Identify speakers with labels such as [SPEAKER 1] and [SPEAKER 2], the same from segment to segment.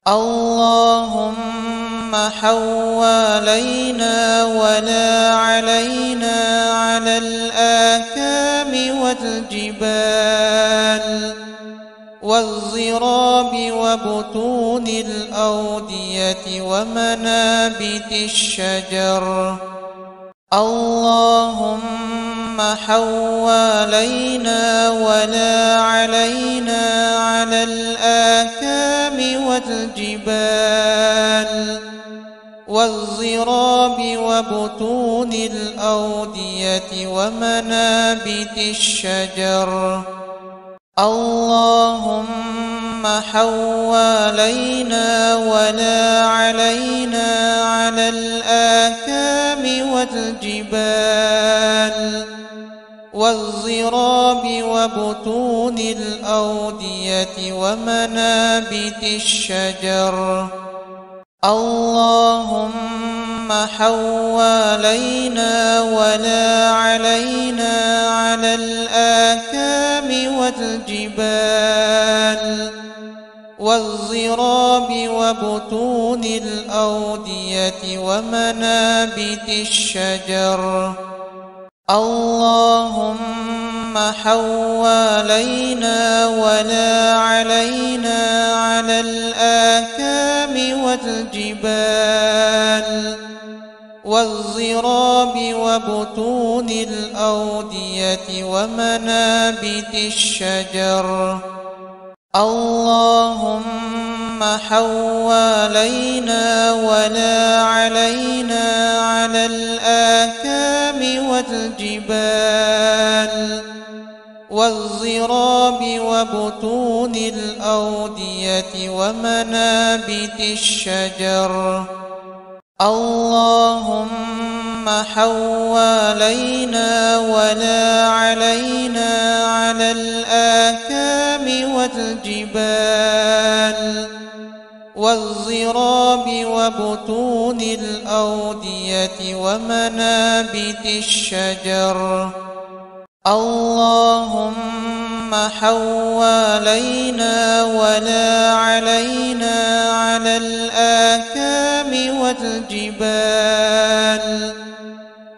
[SPEAKER 1] اللهم حوالينا ولا علينا على الآكام والجبال والضراب وبطون الأودية ومنابت الشجر. اللهم حوالينا ولا علينا على الآكام والجبال والضراب وبطون الأودية ومنابت الشجر. اللهم حوالينا ولا علينا على الآكام والجبال والضراب وبطون الأودية ومنابت الشجر. اللهم حوالينا ولا علينا على الآكام والجبال والضراب وبطون الأودية ومنابت الشجر. اللهم حوالينا ولا علينا على الآكام والجبال والضراب وبطون الأودية ومنابت الشجر. اللهم حوالينا ولا علينا على الآكام والجبال والضراب وبطون الأودية ومنابت الشجر. اللهم حوالينا ولا علينا على الآكام والجبال والضراب وبطون الأودية ومنابت الشجر. اللهم حوالينا ولا علينا على الآكام والجبال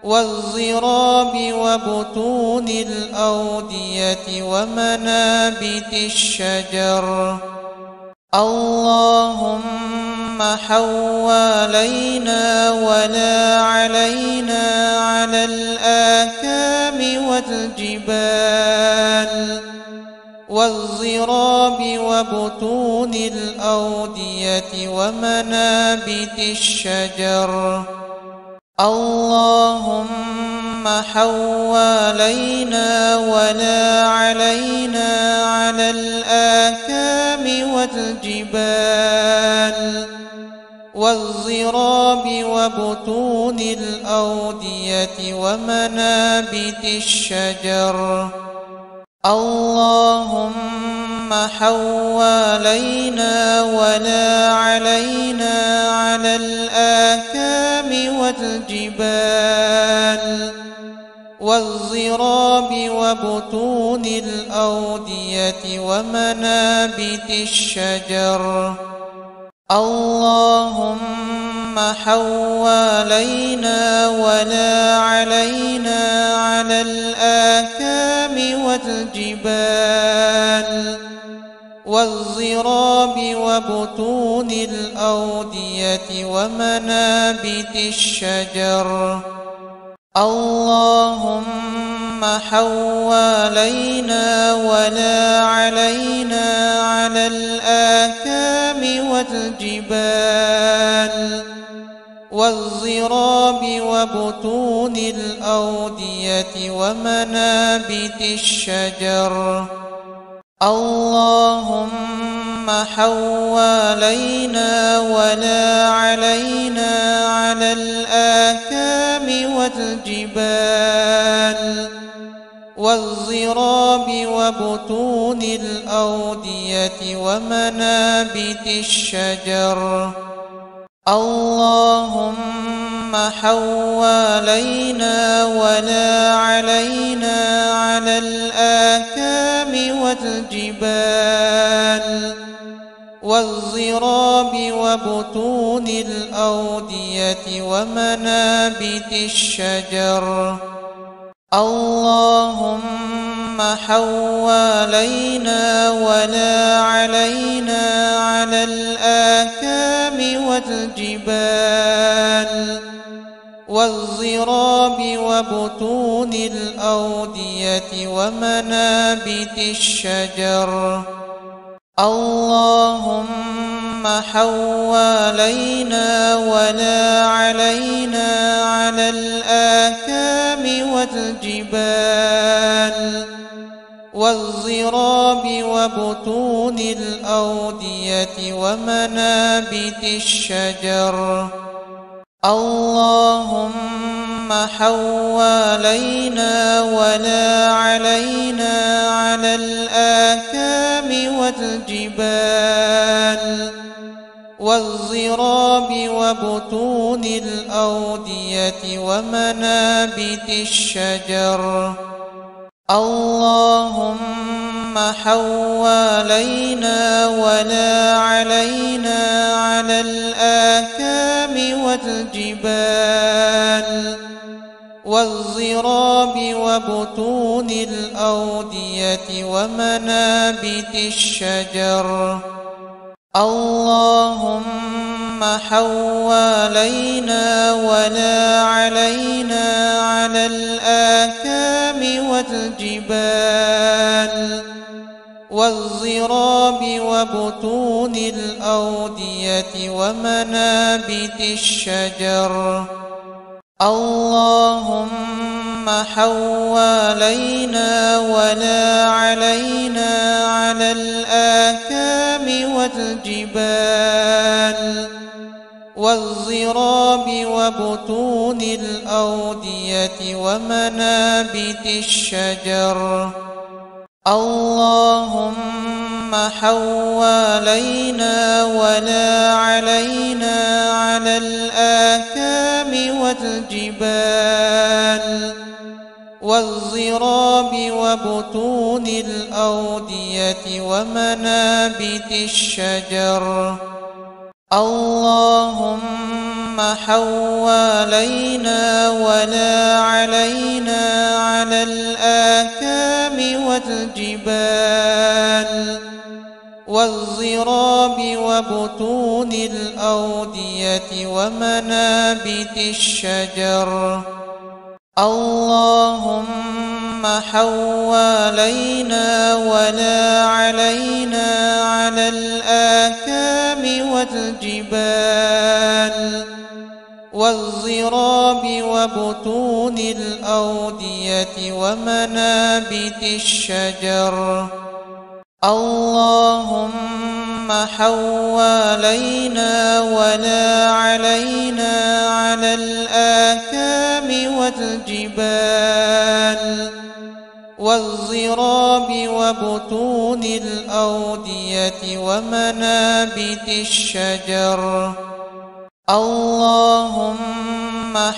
[SPEAKER 1] والضراب وبطون الأودية ومنابت الشجر. اللهم حوالينا ولا علينا على الآكام والجبال والضراب وبطون الأودية ومنابت الشجر. اللهم حوالينا ولا علينا على الآكام والجبال والضراب وبطون الأودية ومنابت الشجر. اللهم حوالينا ولا علينا على الآكام والجبال والضراب وبطون الأودية ومنابت الشجر. اللهم حوالينا ولا علينا على الآكام والجبال والضراب وبطون الأودية ومنابت الشجر. اللهم حوالينا ولا علينا على الآكام والجبال والضراب وبطون الأودية ومنابت الشجر. اللهم حوالينا ولا علينا على الآكام والجبال والضراب وبطون الأودية ومنابت الشجر. اللهم حوالينا ولا علينا على الآكام والجبال والضراب وبطون الأودية ومنابت الشجر. اللهم حوالينا ولا علينا على الآكام والجبال والضراب وبطون الأودية ومنابت الشجر. اللهم حوالينا ولا علينا على الآكام والجبال والضراب وبطون الأودية ومنابت الشجر. اللهم حوالينا ولا علينا على الآكام والجبال والضراب وبطون الأودية ومنابت الشجر. اللهم حوالينا ولا علينا على الآكام والجبال والضراب وبطون الأودية ومنابت الشجر. اللهم حوالينا ولا علينا على الآكام والجبال والضراب وبطون الأودية ومنابت الشجر. اللهم حوالينا ولا علينا على الآكام والجبال والضراب وبطون الأودية ومنابت الشجر. اللهم حوالينا ولا علينا على الآكام والجبال والضراب وبطون الأودية ومنابت الشجر. اللهم حوالينا ولا علينا على الآكام والجبال والضراب وبطون الأودية ومنابت الشجر. اللهم حوالينا ولا علينا على الآكام والجبال والضراب وبطون الأودية ومنابت الشجر. اللهم حوالينا ولا علينا على الآكام والجبال والضراب وبطون الأودية ومنابت الشجر. اللهم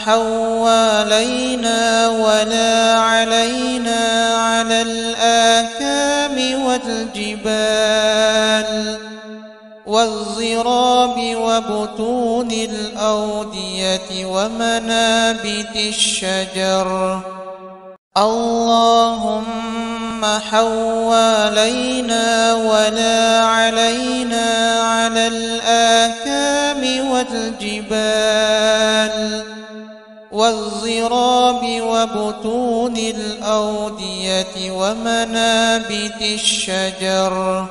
[SPEAKER 1] حوالينا ولا علينا على الآكام والجبال والضراب وبطون الأودية ومنابت الشجر. اللهم حوالينا ولا علينا على الآكام والجبال والضراب وبطون الأودية ومنابت الشجر.